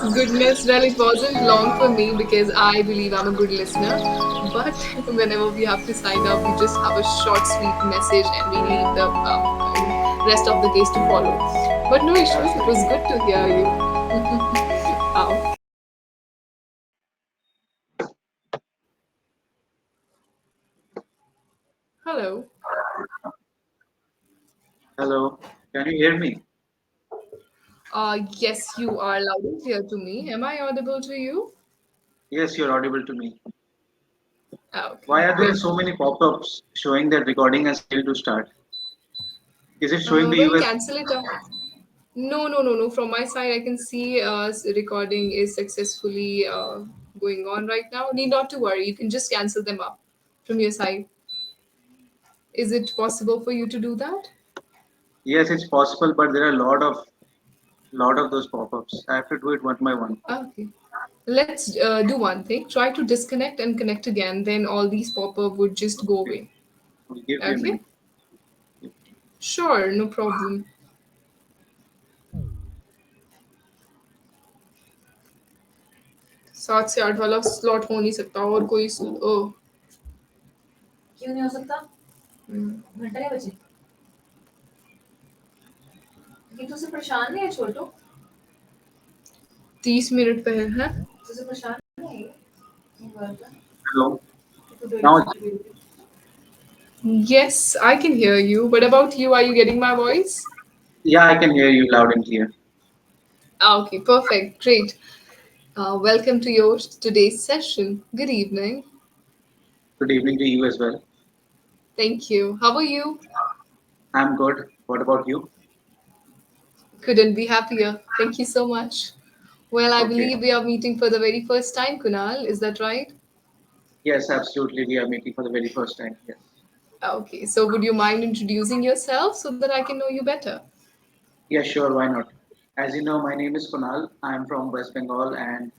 Goodness, well, it wasn't long for me because I believe I'm a good listener. But whenever we have to sign up, we just have a short, sweet message and we leave the rest of the days to follow. But no issues, it was good to hear you. Wow. Hello. Hello, can you hear me? Yes, you are loud and clear to me. Am I audible to you? Yes, you're audible to me. Okay, Why are there great. so many pop-ups showing that recording has failed to start? Is it showing to Well, you as cancel it. No, no, no, no. From my side, I can see recording is successfully going on right now. Need not to worry. You can just cancel them up from your side. Is it possible for you to do that? yes, it's possible, but there are a lot of those pop-ups. I have to do it one by one. Okay. Let's do one thing. Try to disconnect and connect again. Then all these pop-up would just go Okay, away. we'll give you a Okay? minute. Sure, no problem. 7 से 8 वाला slot हो नहीं सकता और कोई क्यों नहीं हो सकता घंटा नहीं बचे ये तो उसे परेशान नहीं है छोटो 30 मिनट पे है तो उसे परेशान नहीं है ये बात है Hello. तो दो Now, Yes, I can hear you. What about you? Are you getting my voice? yeah, I can hear you loud and clear. Okay, perfect. Great. Welcome to your today's session. Good evening. Good evening to you as well. Thank you. How are you? I'm good. What about you? Couldn't be happier. Thank you so much. Well, I Okay. believe we are meeting for the very first time, Kunal. Is that right? Yes, absolutely. We are meeting for the very first time. Yes. Okay, so would you mind introducing yourself so that I can know you better? Yeah, sure. Why not? As you know, my name is Kunal. I'm from West Bengal, and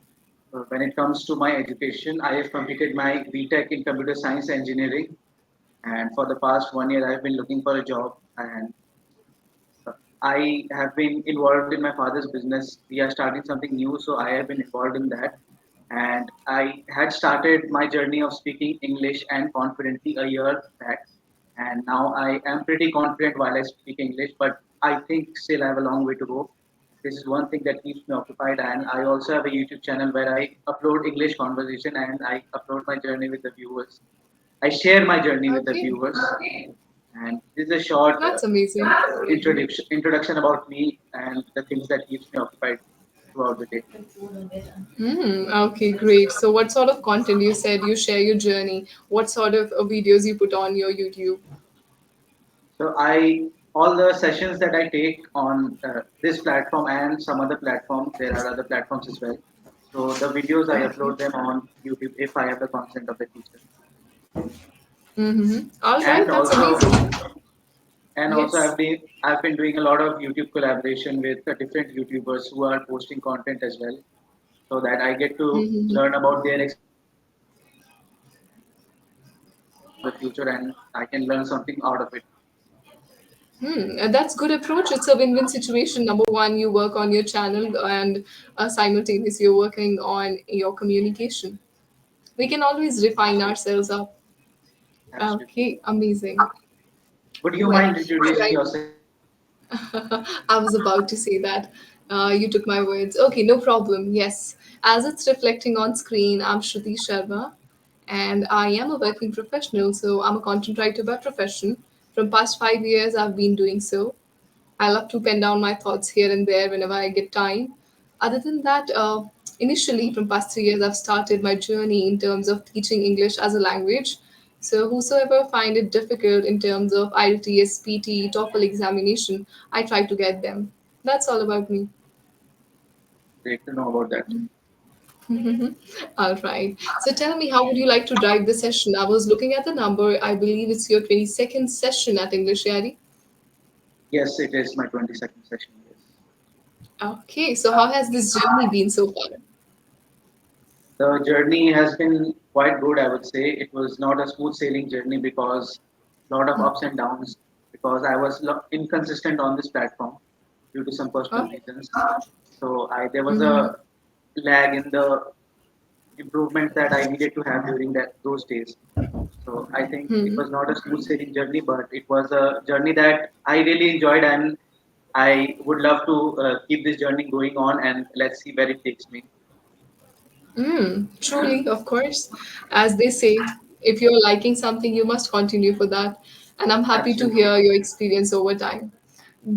when it comes to my education, I have completed my BTech in Computer Science Engineering, and for the past 1 year, I've been looking for a job, and I have been involved in my father's business. We are starting something new, so I have been involved in that. And I had started my journey of speaking English and confidently a year back. And now I am pretty confident while I speak English, but I think still I have a long way to go. This is one thing that keeps me occupied. And I also have a YouTube channel where I upload English conversation and I upload my journey with the viewers. I share my journey with the Okay, viewers. And this is a short that's amazing. introduction about me and the things that keeps me occupied throughout the day. Okay, great. So, what sort of content you said you share your journey? What sort of videos you put on your YouTube? So I all the sessions that I take on this platform and some other platforms, there are other platforms as well. So the videos I Okay. upload them on YouTube if I have the consent of the teacher. Mm-hmm. All And right, that's also amazing. and also Yes. I've been doing a lot of YouTube collaboration with different YouTubers who are posting content as well, so that I get to Mm-hmm. learn about their the future and I can learn something out of it. That's good approach. It's a win-win situation. Number one, you work on your channel, and simultaneously you're working on your communication. We can always refine ourselves up. Absolutely. Okay, amazing. Would you Well, mind should introducing I? yourself? I was about to say that. You took my words. Okay, no problem. Yes. As it's reflecting on screen, I'm Shruti Sharma and I am a working professional. So I'm a content writer by profession. From past 5 years, I've been doing so. I love to pen down my thoughts here and there whenever I get time. Other than that, initially from past 3 years, I've started my journey in terms of teaching English as a language. So whosoever find it difficult in terms of IELTS, PT, TOEFL examination, I try to get them. That's all about me. Great to know about that. All right. So tell me, how would you like to drive the session? I was looking at the number. I believe it's your 22nd session at EnglishYaari. Yes, it is my 22nd session. Yes. Okay. So how has this journey been so far? The journey has been quite good, I would say. It was not a smooth sailing journey because a lot of ups and downs because I was inconsistent on this platform due to some personal Huh? reasons. So I there was Mm-hmm. a lag in the improvements that I needed to have during those days. So I think it was not a smooth sailing journey, but it was a journey that I really enjoyed, and I would love to keep this journey going on, and let's see where it takes me. Truly, of course. As they say, if you're liking something, you must continue for that. And I'm happy to Absolutely. hear your experience over time.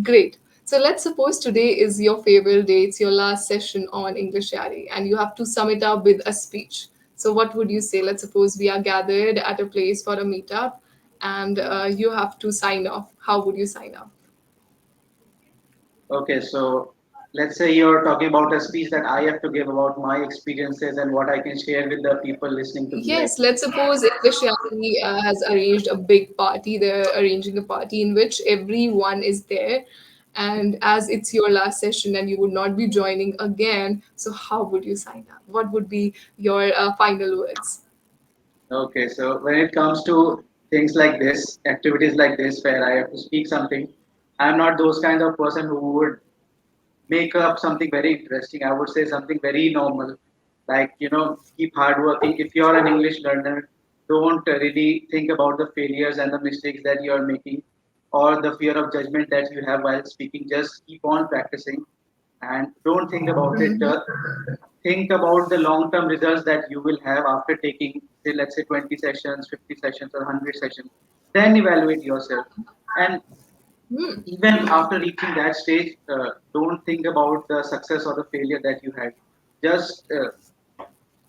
Great. So let's suppose today is your farewell day, it's your last session on English Yari, and you have to sum it up with a speech. So, what would you say? Let's suppose we are gathered at a place for a meetup and you have to sign off. How would you sign off? Okay, so let's say you're talking about a speech that I have to give about my experiences and what I can share with the people listening to me, right? Yes, let's suppose EnglishYaari has arranged a big party. They're arranging a party in which everyone is there. And as it's your last session and you would not be joining again, so how would you sign up? What would be your final words? Okay, so when it comes to things like this, activities like this, where I have to speak something, I'm not those kind of person who would make up something very interesting. I would say something very normal, like keep hard working. If you're an English learner, don't really think about the failures and the mistakes that you are making, or the fear of judgment that you have while speaking. Just keep on practicing, and don't think about it. Think about the long-term results that you will have after taking, say, let's say 20 sessions, 50 sessions, or 100 sessions. Then evaluate yourself, and even after reaching that stage, don't think about the success or the failure that you had. Just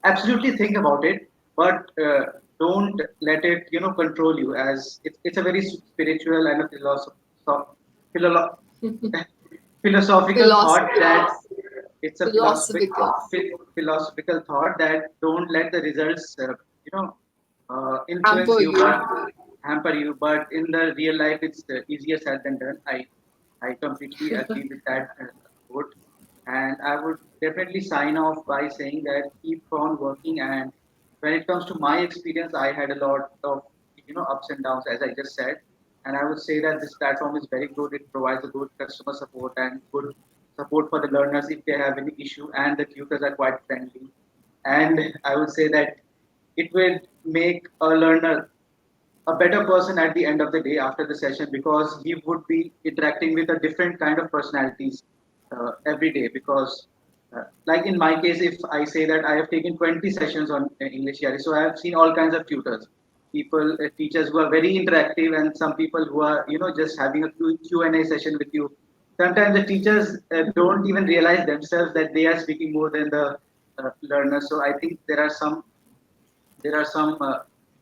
absolutely think about it, but don't let it control you. As it's a very spiritual and a philosoph- philosophical thought Philosophical. that it's a Philosophical. philosophical thought that don't let the results influence Hamper you, you. but hamper you. But in the real life, it's easier said than done. I completely agree with that quote, and I would definitely sign off by saying that keep on working. And when it comes to my experience, I had a lot of ups and downs, as I just said, and I would say that this platform is very good. It provides a good customer support and good support for the learners if they have any issue, and the tutors are quite friendly. And I would say that it will make a learner a better person at the end of the day after the session, because he would be interacting with a different kind of personalities every day. Because like in my case, if I say that I have taken 20 sessions on English Yari, so I have seen all kinds of tutors, people, teachers who are very interactive, and some people who are just having a Q&A session with you. Sometimes the teachers don't even realize themselves that they are speaking more than the learners. So I think there are some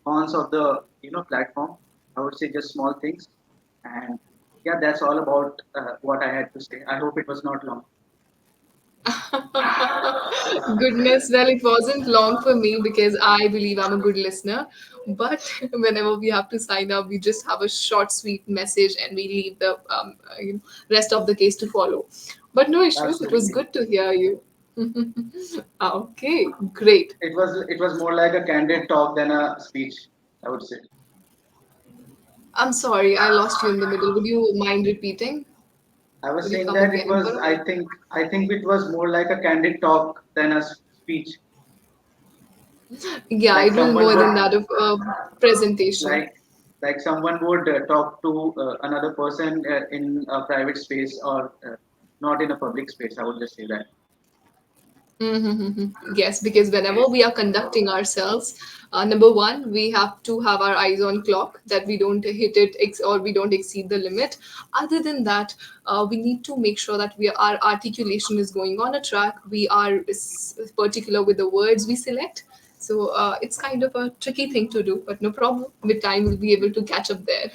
cons of the platform. I would say just small things, and yeah, that's all about what I had to say. I hope it was not long. Goodness, well, it wasn't long for me because I believe I'm a good listener. But whenever we have to sign up, we just have a short, sweet message and we leave the rest of the case to follow. But no issues, it was Absolutely, good to hear you. Okay, great. it was more like a candid talk than a speech, I would say. I'm sorry, I lost you in the middle. Would you mind repeating? I was Would you saying come that it again for was. a I think it was more like a candid talk than a speech. Yeah, Like it was someone more would than that of a presentation. like like someone would talk to another person in a private space, or not in a public space. I would just say that. Mm-hmm. Yes, because whenever we are conducting ourselves, number one, we have to have our eyes on clock that we don't hit it or we don't exceed the limit. Other than that, we need to make sure that our articulation is going on a track. We are particular with the words we select. So it's kind of a tricky thing to do, but no problem. With time, we'll be able to catch up there.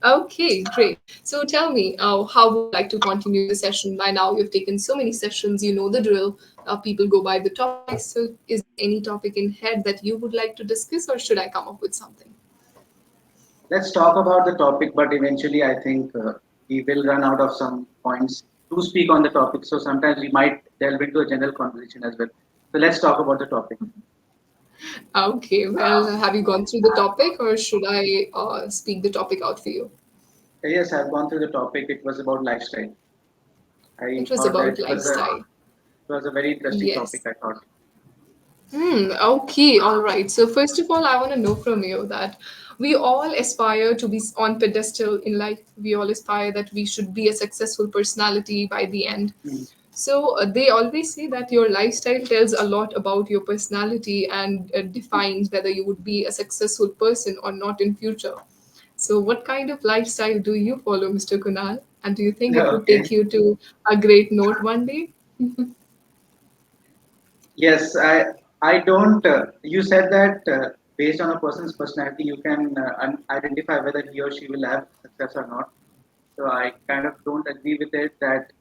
Okay, great. So tell me, how would you like to continue the session? By now, you've taken so many sessions, you know the drill. People go by the topics. So, is there any topic in head that you would like to discuss, or should I come up with something? Let's talk about the topic, but eventually I think we will run out of some points to speak on the topic. So sometimes we might delve into a general conversation as well. So let's talk about the topic. Okay, well, have you gone through the topic, or should I speak the topic out for you? Yes, I've gone through the topic. It was about lifestyle. I It was thought that about it was a lifestyle. It was a very interesting topic, Yes. I thought. Okay, all right. So first of all, I want to know from you that we all aspire to be on pedestal in life. We all aspire that we should be a successful personality by the end. Mm. So they always say that your lifestyle tells a lot about your personality and defines whether you would be a successful person or not in future. So what kind of lifestyle do you follow, Mr. Kunal? And do you think it would Okay. take you to a great note one day? Yes, I don't. You said that based on a person's personality, you can identify whether he or she will have success or not. So I kind of don't agree with it that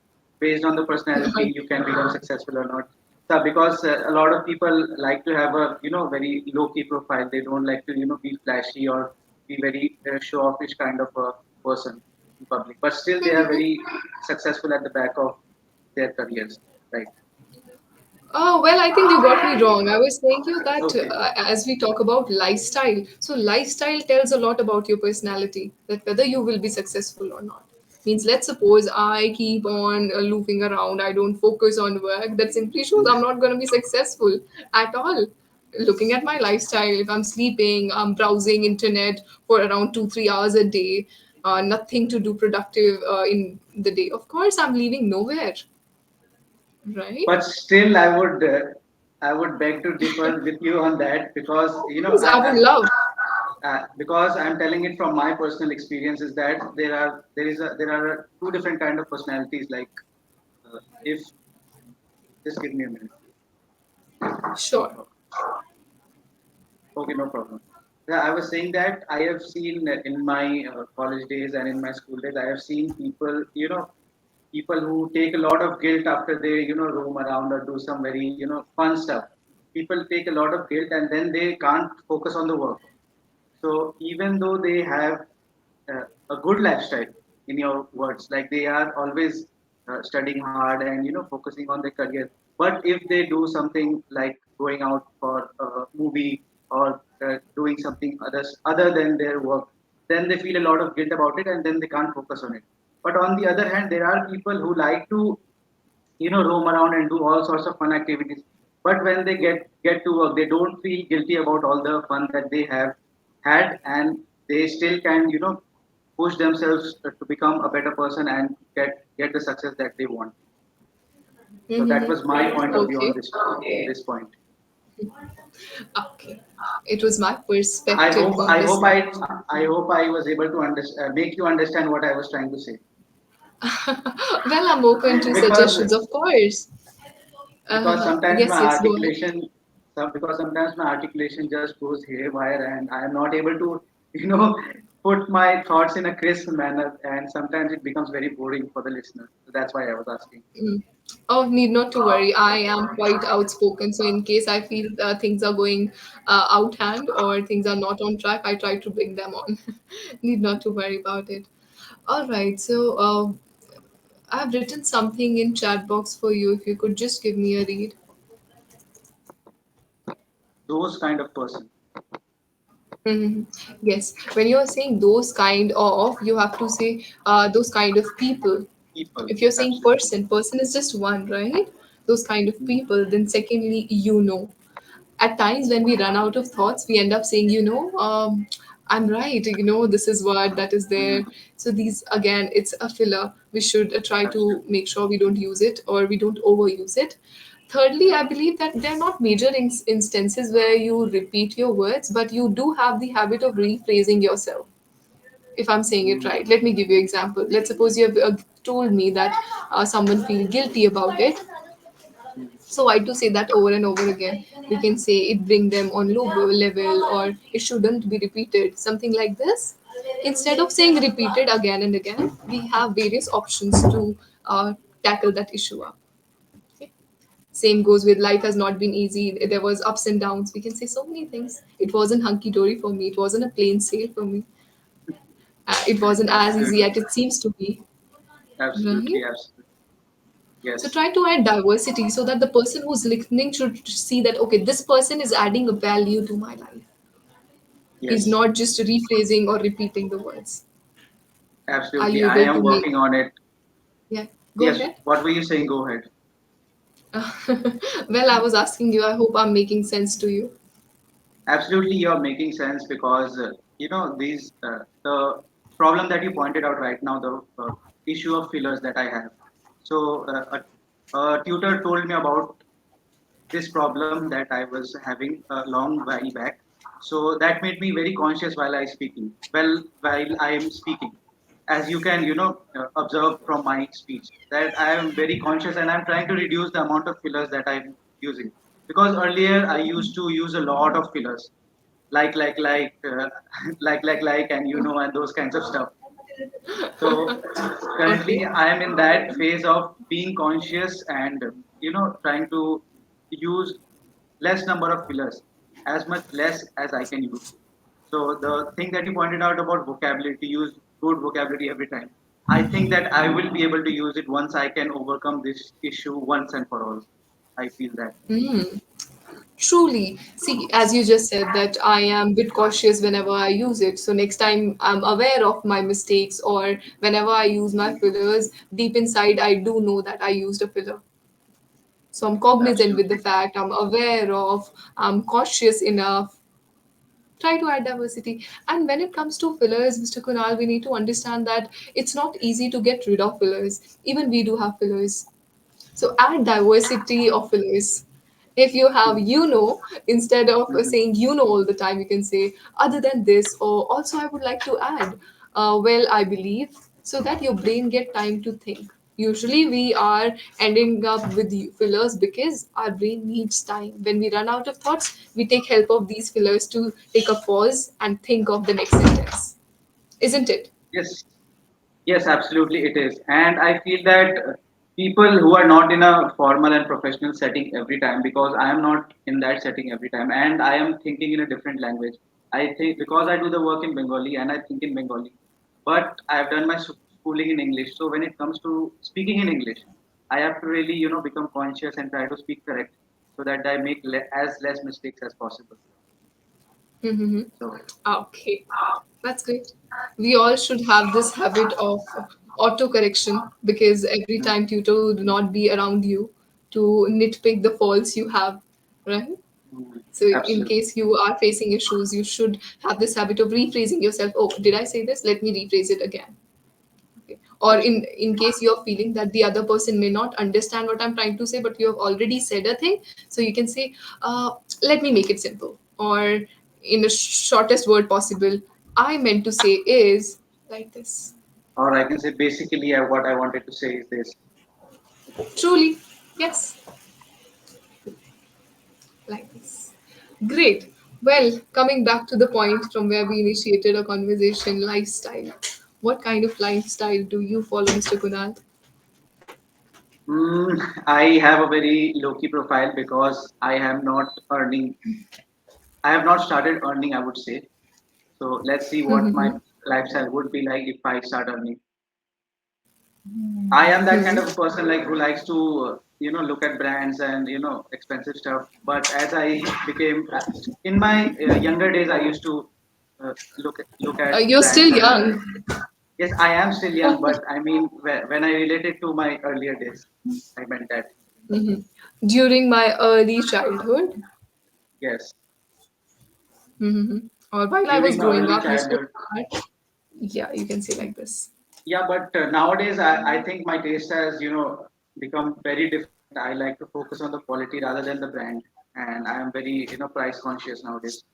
based on the personality you can become successful or not. So because a lot of people like to have a very low key profile. They don't like to be flashy or be very show offish kind of a person in public. But still they are very successful at the back of their careers, right? Oh, well, I think you got me wrong. I was saying you that Okay. as we talk about lifestyle, so lifestyle tells a lot about your personality, that whether you will be successful or not. Means, let's suppose I keep on looping around, I don't focus on work, that simply shows I'm not going to be successful at all. Looking at my lifestyle, if I'm sleeping, I'm browsing internet for around 2, 3 hours a day, nothing to do productive in the day, of course, I'm leaving nowhere, right? But still, I would beg to differ with you on that because Yes, I would love. because I'm telling it from my personal experience is that there are two different kind of personalities. Like if just give me a minute. Sure. Okay, no problem. Yeah, I was saying that I have seen in my college days and in my school days, I have seen people, people who take a lot of guilt after they, roam around or do some very, fun stuff. People take a lot of guilt and then they can't focus on the work. So even though they have a good lifestyle, in your words, like they are always studying hard and focusing on their career, but if they do something like going out for a movie or doing something other than their work, then they feel a lot of guilt about it and then they can't focus on it. But on the other hand, there are people who like to roam around and do all sorts of fun activities, but when they get to work they don't feel guilty about all the fun that they have had, and they still can push themselves to become a better person and get the success that they want. So that was my point of view on Okay. this point. Okay. It was my i perspective hope on i this. hope i I hope I was able to make you understand what I was trying to say. Well, I'm open to because suggestions, of course. because sometimes my Yes, yes, go ahead. articulation because sometimes my articulation just goes haywire and I am not able to you know put my thoughts in a crisp manner, and sometimes it becomes very boring for the listener. So that's why I was asking. Oh, need not to worry. I am quite outspoken. So, in case I feel things are going out hand or things are not on track, I try to bring them on. Need not to worry about it. All right. So, I've written something in chat box for you. If you could just give me a read. Those kind of person. Mhm. Yes, when you're saying those kind of, you have to say those kind of people. People. If you're saying Absolutely. person, person is just one, right? Those kind of Mm. people. Then, secondly, you know. At times when we run out of thoughts, we end up saying, I'm right, this is what that is there. Mm. So, these again, it's a filler. We should try to Absolutely. make sure we don't use it or we don't overuse it. Thirdly, I believe that they're not major instances where you repeat your words, but you do have the habit of rephrasing yourself. If I'm saying it Mm. right, let me give you an example. Let's suppose you have told me that someone feel guilty about it, Mm. so why to say that over and over again? We can say it bring them on low level or it shouldn't be repeated, something like this. Instead of saying repeated again and again, we have various options to tackle that issue up. Okay. Same goes with life has not been easy. There was ups and downs. We can say so many things. It wasn't hunky dory for me. It wasn't a plain sail for me. It wasn't as easy Absolutely. as it seems to be. Right? Absolutely. Absolutely. So Yes. try to add diversity so that the person who's listening should see that okay, this person is adding a value to my life. He's Yes. not just rephrasing or repeating the words. Are Absolutely. you I able am to make? working on it. Yeah, go Yes. ahead. What were you saying? Go ahead. Well, I was asking you, I hope I'm making sense to you. Absolutely, you're making sense because these the problem that you pointed out right now, the issue of fillers that I have. So a tutor told me about this problem that I was having a long while back. So that made me very conscious while I speaking. Well, while I am speaking, as you can observe from my speech, that I am very conscious and I'm trying to reduce the amount of fillers that I'm using. Because earlier I used to use a lot of fillers, like, and and those kinds of stuff. So Okay. currently I am in that phase of being conscious and trying to use less number of fillers, as much less as I can use. So the thing that you pointed out about vocabulary, to use good vocabulary every time, I think that I will be able to use it once I can overcome this issue once and for all. I feel that. Truly, see, as you just said, that I am a bit cautious whenever I use it. So next time I'm aware of my mistakes, or whenever I use my fillers, deep inside I do know that I used a filler. So I'm cognizant with the Absolutely. fact, I'm aware of, I'm cautious enough. Try to add diversity. And when it comes to fillers, Mr. Kunal, we need to understand that it's not easy to get rid of fillers. Even we do have fillers. So add diversity of fillers. If you have instead of Mhm. saying all the time, you can say other than this, or also I would like to add, well, I believe, so that your brain get time to think. Usually we are ending up with fillers because our brain needs time. When we run out of thoughts, we take help of these fillers to take a pause and think of the next sentence. Isn't it? Yes, yes, absolutely it is. And I feel that people who are not in a formal and professional setting every time, because I am not in that setting every time, and I am thinking in a different language. I think because I do the work in Bengali and I think in Bengali, but I have done my schooling in English. So when it comes to speaking in English, I have to really, become conscious and try to speak correct so that I make as less mistakes as possible. Mm-hmm. So, Okay. That's great. We all should have this habit of auto correction, because every mm, time tutor would not be around you to nitpick the faults you have, right? So in absolutely. case you are facing issues, you should have this habit of rephrasing yourself. Oh, did I say this? Let me rephrase it again. Okay. Or Absolutely. in case you're feeling that the other person may not understand what I'm trying to say, but you have already said a thing, so you can say, let me make it simple, or in the shortest word possible, I meant to say is like this. Or I can say basically what I wanted to say is this. Truly, yes, like this. Great. Well, coming back to the point from where we initiated a conversation, lifestyle. What kind of lifestyle do you follow, Mr. Kunal? I have a very low key profile because I am not earning. I have not started earning, I would say. So let's see what my lifestyle would be like if I start earning. I am that kind of a person like who likes to look at brands and expensive stuff. But as I became in my younger days, I used to look at You're still brands and young. yes, I am still young. But I mean, when I related to my earlier days, I meant that During my early childhood, yes, or while I during was my growing early up, used to childhood. start. Yeah, you can say like this. Yeah, but nowadays I think my taste has become very different. I like to focus on the quality rather than the brand, and I am very price conscious nowadays.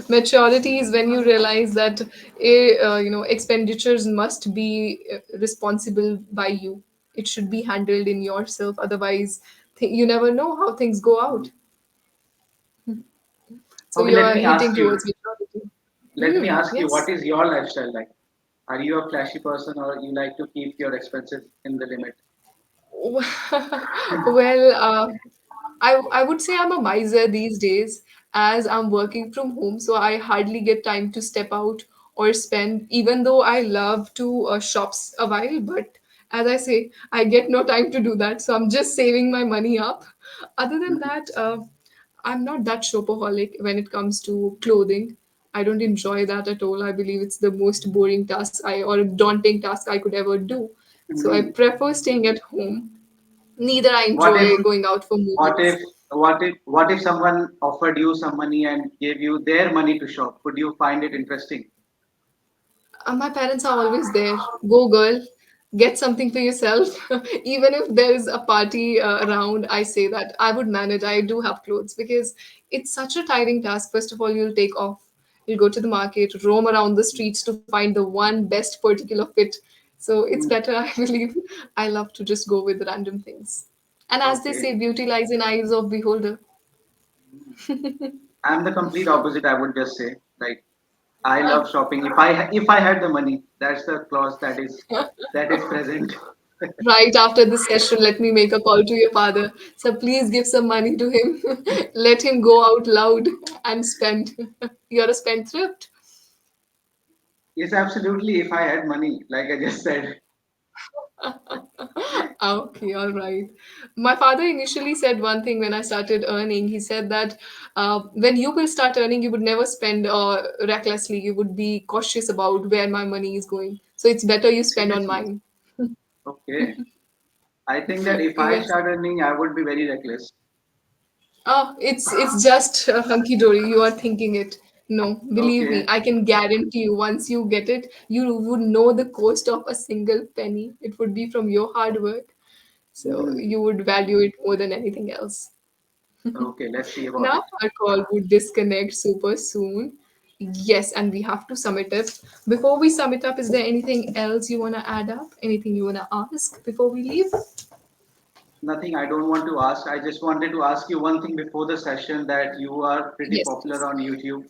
Maturity is when you realize that expenditures must be responsible by you. It should be handled in yourself. Otherwise, you never know how things go out. So Okay, you are hitting towards maturity. let me ask you, what Yes. is your lifestyle like? Are you a flashy person or you like to keep your expenses in the limit? Well, I would say I'm a miser these days, as I'm working from home, so I hardly get time to step out or spend, even though I love to shops a while, but as I say, I get no time to do that, so I'm just saving my money up. Other than Mhm. that, I'm not that shopaholic when it comes to clothing. I don't enjoy that at all. I believe it's the most boring task or daunting task I could ever do. So I Mhm. prefer staying at home, Neither I What if enjoy going out for what if movies. what if someone offered you some money and gave you their money to shop? Would you find it interesting? My parents are always there. Go, girl, get something for yourself. Even if there is a party around, I say that I would manage. I do have clothes because it's such a tiring task. First of all, you'll take off, you'll go to the market, roam around the streets to find the one best particular fit. So it's Hmm, better, I believe. I love to just go with random things. And as they okay. say, beauty lies in eyes of beholder. Hmm. I'm the complete opposite. I would just say, like, I love shopping. If I had the money, that's the clause that is present. Right after this session, let me make a call to your father. So please give some money to him. Let him go out loud and spend. You're a spendthrift. Yes, absolutely. If I had money, like I just said. Okay, all right. My father initially said one thing when I started earning. He said that when you will start earning, you would never spend recklessly. You would be cautious about where my money is going. So it's better you spend on Seriously. mine. Okay. I think that if I Yes. start earning, I would be very reckless. Oh, it's just hunky dory. You are thinking it. No, believe me, Okay. I can guarantee you. Once you get it, you would know the cost of a single penny. It would be from your hard work, so Hmm. you would value it more than anything else. Okay. Let's see about Now it. our call would disconnect super soon. Yes, and we have to sum it up. Before we sum it up, is there anything else you wanna add up? Anything you wanna ask before we leave? Nothing. I don't want to ask. I just wanted to ask you one thing before the session that you are pretty Yes, popular please. on YouTube.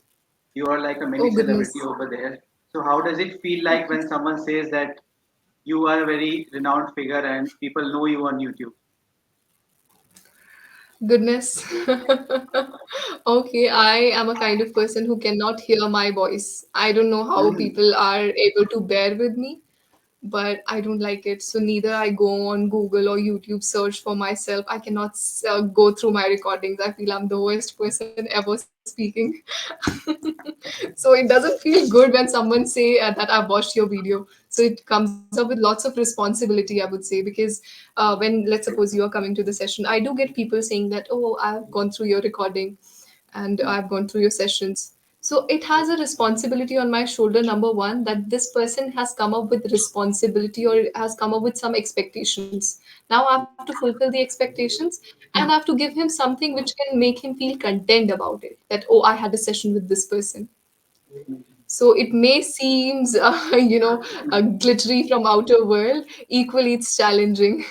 You are like a mini Oh celebrity goodness. over there. So how does it feel like when someone says that you are a very renowned figure and people know you on YouTube? Goodness. Okay, I am a kind of person who cannot hear my voice. I don't know how Hmm. people are able to bear with me, but I don't like it. So neither I go on Google or YouTube search for myself. I cannot go through my recordings. I feel I'm the worst person ever speaking. So it doesn't feel good when someone say that I've watched your video. So it comes up with lots of responsibility, I would say, because when, let's suppose, you are coming to the session, I do get people saying that, oh, I've gone through your recording and I've gone through your sessions. So it has a responsibility on my shoulder, number one, that this person has come up with responsibility or has come up with some expectations. Now I have to fulfill the expectations and I have to give him something which can make him feel content about it. That, oh, I had a session with this person. So it may seems, glittery from outer world. Equally, it's challenging,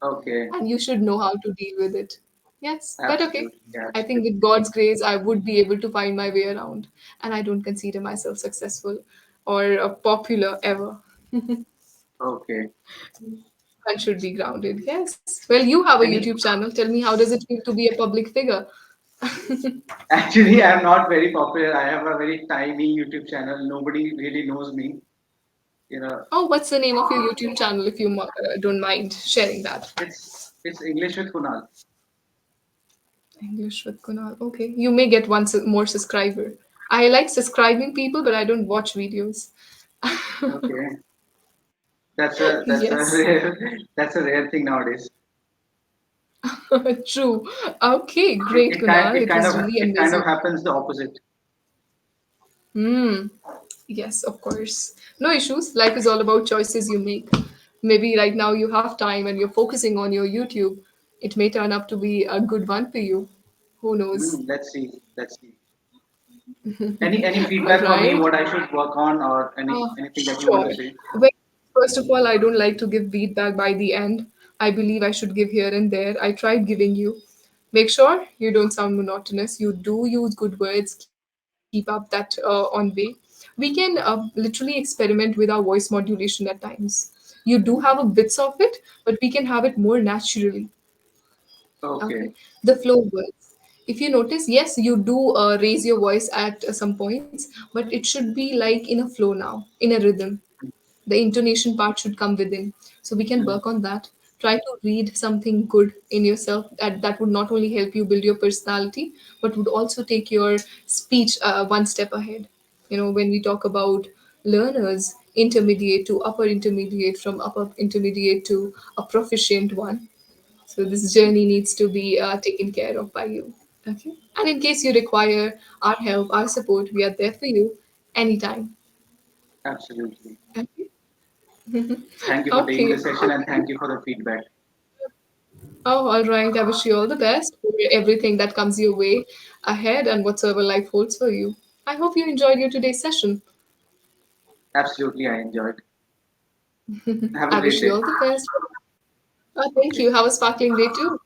Okay. and you should know how to deal with it. Yes, but okay. Absolutely. I think Absolutely. with God's grace, I would be able to find my way around, and I don't consider myself successful or popular ever. Okay. One should be grounded. Yes. Well, you have a YouTube Any channel. Tell me, how does it feel to be a public figure? Actually, I'm not very popular. I have a very tiny YouTube channel. Nobody really knows me. You know, Oh, what's the name of your YouTube channel, if you don't mind sharing that? it's English with Kunal. English with Kunal. Okay, you may get one more subscriber. I like subscribing people, but I don't watch videos. Okay. That's a Yes, rare that's a rare thing nowadays. true. Okay, It, great, it kind Kunal. it It kind was of really it kind of amazing. happens the opposite. Hmm. Yes, of course. No issues. Life is all about choices you make. Maybe right now you have time and you're focusing on your YouTube. It may turn up to be a good one for you. Who knows? Let's see. Let's see. Any All feedback for me? right. What I should work on, or anything that you want Sure. to say? Well, first of all, I don't like to give feedback by the end. I believe I should give here and there. I tried giving you. Make sure you don't sound monotonous. You do use good words. Keep up that on way. We can literally experiment with our voice modulation at times. You do have a bits of it, but we can have it more naturally. Okay, Okay. the flow words. If you notice, yes, you do raise your voice at some points, but it should be like in a flow now, in a rhythm. The intonation part should come within. So we can Mm, work on that. Try to read something good in yourself that would not only help you build your personality, but would also take your speech one step ahead. When we talk about learners, intermediate to upper intermediate, from upper intermediate to a proficient one, So this journey needs to be taken care of by you. Okay. And in case you require our help, our support, we are there for you anytime. Absolutely. Okay. Thank you for taking the Okay. session and thank you for the feedback. Oh, all right. I wish you all the best for everything that comes your way ahead and whatsoever life holds for you. I hope you enjoyed your today's session. Absolutely, I enjoyed. Have a I great wish you day. all the best. Thank you. Have a sparkling day too.